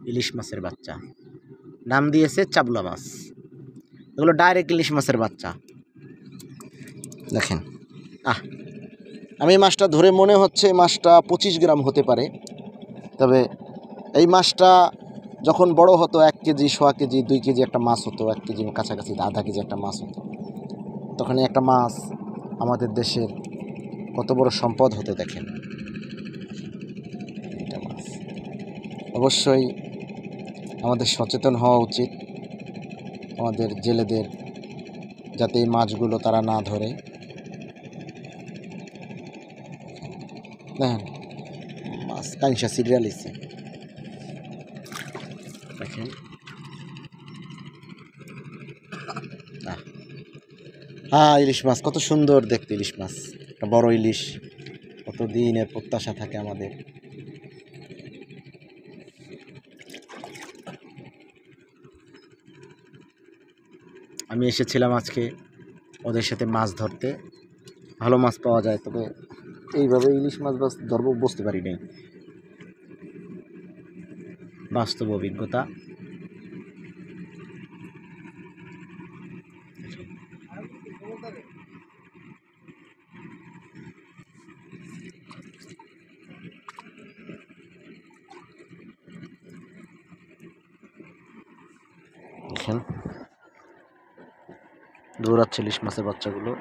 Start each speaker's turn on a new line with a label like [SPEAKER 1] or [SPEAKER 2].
[SPEAKER 1] ইলিশ মাছের বাচ্চা, নাম দিয়েছে চাবলা মাছ। এগুলো ডাইরেক্ট ইলিশ মাছের বাচ্চা। দেখেন, আমি মাছটা ধরে মনে হচ্ছে মাছটা 25 গ্রাম হতে পারে। তবে এই মাছটা যখন বড় হতো 1 কেজি, 1.5 কেজি, 2 কেজি একটা মাছ হতো, 1 কেজির কাছাকাছি, আধা কেজি একটা মাছ হতো। তখন একটা মাছ আমাদের দেশের কত বড় সম্পদ হতো দেখেন। এটা মাছ অবশ্যই আমাদের সচেতন হওয়া উচিত, আমাদের জেলেদের, যাতে এই মাছগুলো তারা না ধরে। দেখেন মাছ কাঁইসা সিরিয়ালিছে দেখেন। ইলিশ মাছ কত সুন্দর দেখতে, ইলিশ মাছ একটা বড় ইলিশ, কত দিনের প্রত্যাশা থাকে আমাদের। আমি এসেছিলাম আজকে ওদের সাথে মাছ ধরতে, ভালো মাছ পাওয়া যায়, তবে এইভাবে ইলিশ মাছ ধরবো বুঝতে পারি নাই। বাস্তব অভিজ্ঞতা। দেখেন দৌড়াচ্ছে ইলিশ মাছের বাচ্চাগুলো।